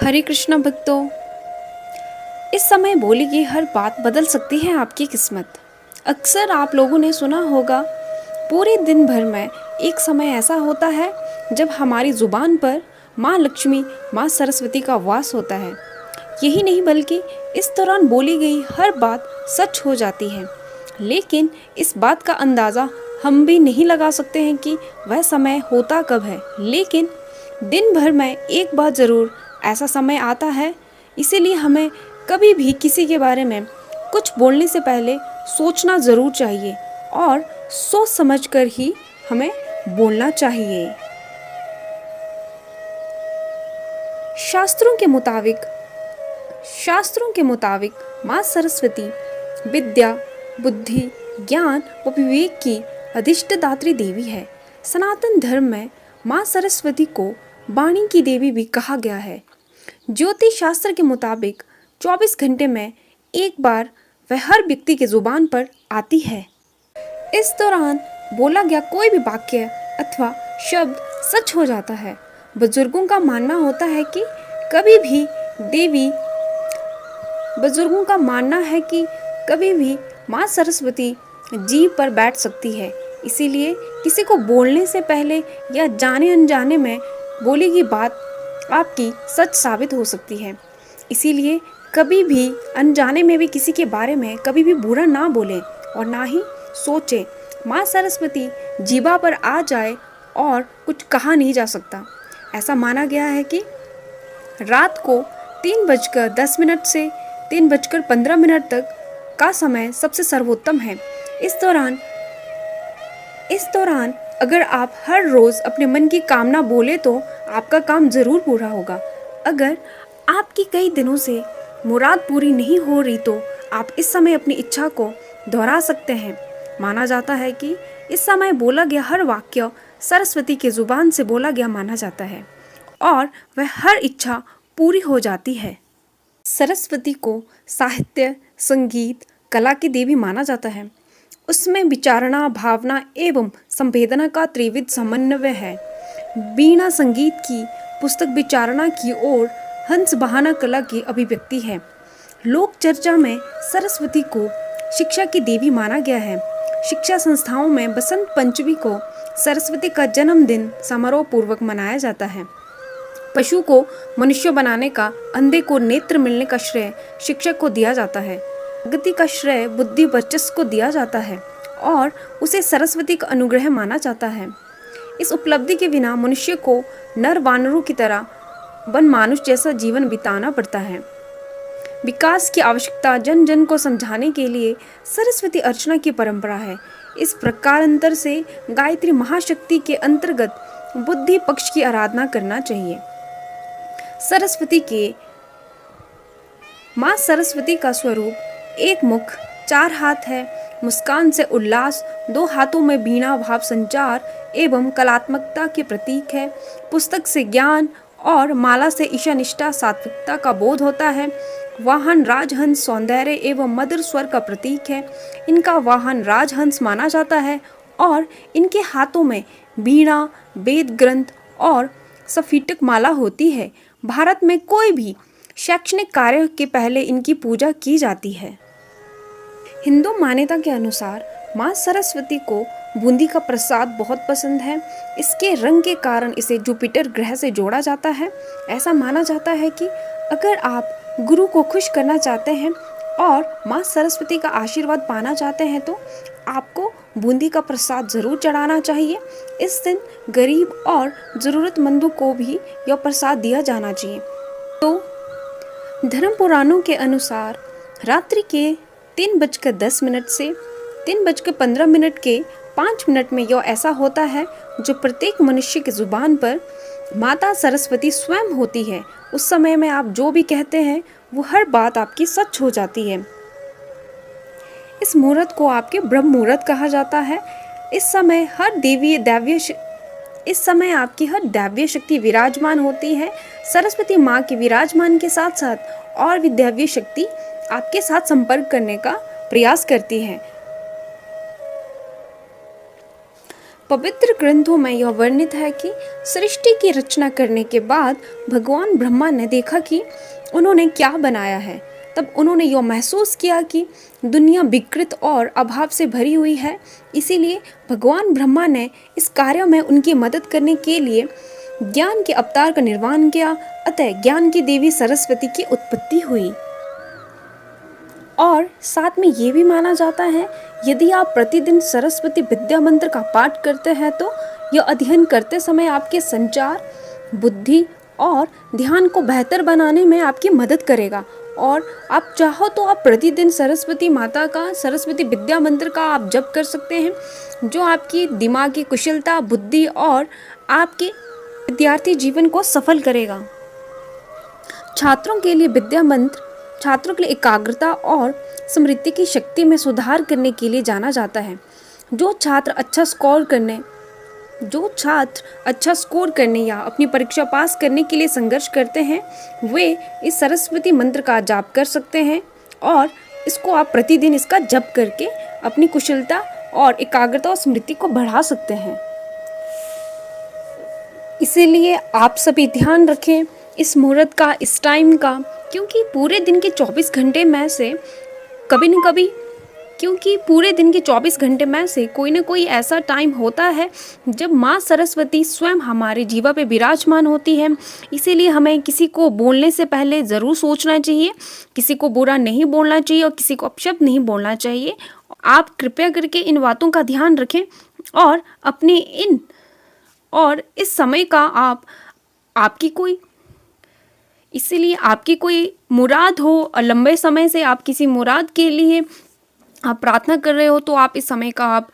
हरे कृष्णा भक्तों, इस समय बोली गई हर बात बदल सकती है आपकी किस्मत। अक्सर आप लोगों ने सुना होगा, पूरे दिन भर में एक समय ऐसा होता है जब हमारी ज़ुबान पर माँ लक्ष्मी, माँ सरस्वती का वास होता है। यही नहीं बल्कि इस दौरान बोली गई हर बात सच हो जाती है। लेकिन इस बात का अंदाज़ा हम भी नहीं लगा सकते हैं कि वह समय होता कब है। लेकिन दिन भर में एक बार ज़रूर ऐसा समय आता है। इसीलिए हमें कभी भी किसी के बारे में कुछ बोलने से पहले सोचना ज़रूर चाहिए और सोच समझ कर ही हमें बोलना चाहिए। शास्त्रों के मुताबिक माँ सरस्वती विद्या, बुद्धि, ज्ञान व विवेक की अधिष्ठदात्री देवी है। सनातन धर्म में माँ सरस्वती को वाणी की देवी भी कहा गया है। ज्योतिष शास्त्र के मुताबिक 24 घंटे में एक बार वह हर व्यक्ति की जुबान पर आती है। इस दौरान बोला गया कोई भी वाक्य अथवा शब्द सच हो जाता है। बुजुर्गों का मानना होता है कि कभी भी देवी बुजुर्गों का मानना है कि कभी भी माँ सरस्वती जीभ पर बैठ सकती है। इसीलिए किसी को बोलने से पहले या जाने अनजाने में बोली गई बात आपकी सच साबित हो सकती है। इसीलिए कभी भी अनजाने में भी किसी के बारे में कभी भी बुरा ना बोलें और ना ही सोचें। माँ सरस्वती जीभा पर आ जाए और कुछ कहा नहीं जा सकता। ऐसा माना गया है कि रात को 3:10 से 3:15 तक का समय सबसे सर्वोत्तम है। इस दौरान अगर आप हर रोज़ अपने मन की कामना बोले तो आपका काम ज़रूर पूरा होगा। अगर आपकी कई दिनों से मुराद पूरी नहीं हो रही तो आप इस समय अपनी इच्छा को दोहरा सकते हैं। माना जाता है कि इस समय बोला गया हर वाक्य सरस्वती की जुबान से बोला गया माना जाता है और वह हर इच्छा पूरी हो जाती है। सरस्वती को साहित्य, संगीत, कला की देवी माना जाता है। उसमें विचारणा, भावना एवं संवेदना का त्रिविध समन्वय है। वीणा संगीत की, पुस्तक विचारणा की और हंस बहाना कला की अभिव्यक्ति है। लोक चर्चा में सरस्वती को शिक्षा की देवी माना गया है। शिक्षा संस्थाओं में बसंत पंचमी को सरस्वती का जन्मदिन समारोह पूर्वक मनाया जाता है। पशु को मनुष्य बनाने का, अंधे को नेत्र मिलने का श्रेय शिक्षक को दिया जाता है। गति का श्रेय बुद्धि वर्चस्व को दिया जाता है और उसे सरस्वती का अनुग्रह माना जाता है। इस उपलब्धि के बिना मनुष्य को नर वानरों की तरह वन मानुष जैसा जीवन बिताना पड़ता है। विकास की आवश्यकता जन जन को समझाने के लिए सरस्वती अर्चना की परंपरा है। इस प्रकारांतर से गायत्री महाशक्ति के अंतर्गत बुद्धि पक्ष की आराधना करना चाहिए। माँ सरस्वती का स्वरूप एक मुख, 4 हाथ है। मुस्कान से उल्लास, 2 हाथों में वीणा भाव संचार एवं कलात्मकता के प्रतीक है। पुस्तक से ज्ञान और माला से ईशा निष्ठा सात्विकता का बोध होता है। वाहन राजहंस सौंदर्य एवं मधुर स्वर का प्रतीक है। इनका वाहन राजहंस माना जाता है और इनके हाथों में वीणा, वेद ग्रंथ और स्फटिक माला होती है। भारत में कोई भी शैक्षणिक कार्य के पहले इनकी पूजा की जाती है। हिंदू मान्यता के अनुसार माँ सरस्वती को बूंदी का प्रसाद बहुत पसंद है। इसके रंग के कारण इसे जुपिटर ग्रह से जोड़ा जाता है। ऐसा माना जाता है कि अगर आप गुरु को खुश करना चाहते हैं और माँ सरस्वती का आशीर्वाद पाना चाहते हैं तो आपको बूंदी का प्रसाद ज़रूर चढ़ाना चाहिए। इस दिन गरीब और ज़रूरतमंदों को भी यह प्रसाद दिया जाना चाहिए। तो धर्म पुराणों के अनुसार रात्रि के 3:10 से 3:15 के 5 मिनट में यह ऐसा होता है जो प्रत्येक मनुष्य की जुबान पर माता सरस्वती स्वयं होती है। उस समय में आप जो भी कहते हैं वो हर बात आपकी सच हो जाती है। इस मुहूर्त को आपके ब्रह्म मुहूर्त कहा जाता है। इस समय आपकी हर दैवीय शक्ति विराजमान होती है। सरस्वती माँ के विराजमान के साथ साथ और भी दैवीय शक्ति आपके साथ संपर्क करने का प्रयास करती है। पवित्र ग्रंथों में यह वर्णित है कि सृष्टि की रचना करने के बाद भगवान ब्रह्मा ने देखा कि उन्होंने क्या बनाया है। तब उन्होंने यह महसूस किया कि दुनिया विकृत और अभाव से भरी हुई है। इसीलिए भगवान ब्रह्मा ने इस कार्य में उनकी मदद करने के लिए ज्ञान के अवतार का निर्माण किया। अतः ज्ञान की देवी सरस्वती की उत्पत्ति हुई। और साथ में ये भी माना जाता है, यदि आप प्रतिदिन सरस्वती विद्या मंत्र का पाठ करते हैं तो यह अध्ययन करते समय आपके संचार, बुद्धि और ध्यान को बेहतर बनाने में आपकी मदद करेगा। और आप चाहो तो आप प्रतिदिन सरस्वती माता का, सरस्वती विद्या मंत्र का आप जप कर सकते हैं, जो आपकी दिमागी कुशलता, बुद्धि और आपके विद्यार्थी जीवन को सफल करेगा। छात्रों के लिए विद्या मंत्र छात्रों के लिए एकाग्रता और स्मृति की शक्ति में सुधार करने के लिए जाना जाता है। जो छात्र अच्छा स्कोर करने या अपनी परीक्षा पास करने के लिए संघर्ष करते हैं, वे इस सरस्वती मंत्र का जाप कर सकते हैं और इसको आप प्रतिदिन इसका जप करके अपनी कुशलता और एकाग्रता और स्मृति को बढ़ा सकते हैं। इसीलिए आप सभी ध्यान रखें इस मुहूर्त का, इस टाइम का, क्योंकि पूरे दिन के 24 घंटे में से कोई ना कोई ऐसा टाइम होता है जब माँ सरस्वती स्वयं हमारे जीवा पे विराजमान होती है। इसीलिए हमें किसी को बोलने से पहले ज़रूर सोचना चाहिए, किसी को बुरा नहीं बोलना चाहिए और किसी को अपशब्द नहीं बोलना चाहिए। आप कृपया करके इन बातों का ध्यान रखें और इस समय का आपकी कोई मुराद हो और लंबे समय से आप किसी मुराद के लिए आप प्रार्थना कर रहे हो तो आप इस समय का आप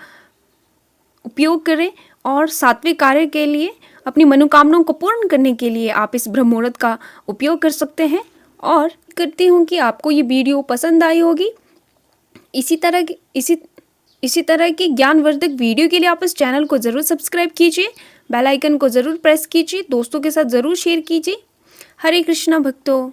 उपयोग करें और सात्विक कार्य के लिए, अपनी मनोकामनाओं को पूर्ण करने के लिए आप इस ब्रह्म मुहूर्त का उपयोग कर सकते हैं। और करती हूँ कि आपको ये वीडियो पसंद आई होगी। इसी तरह की ज्ञानवर्धक वीडियो के लिए आप इस चैनल को ज़रूर सब्सक्राइब कीजिए, बेल आइकन को ज़रूर प्रेस कीजिए, दोस्तों के साथ ज़रूर शेयर कीजिए। हरे कृष्णा भक्तों।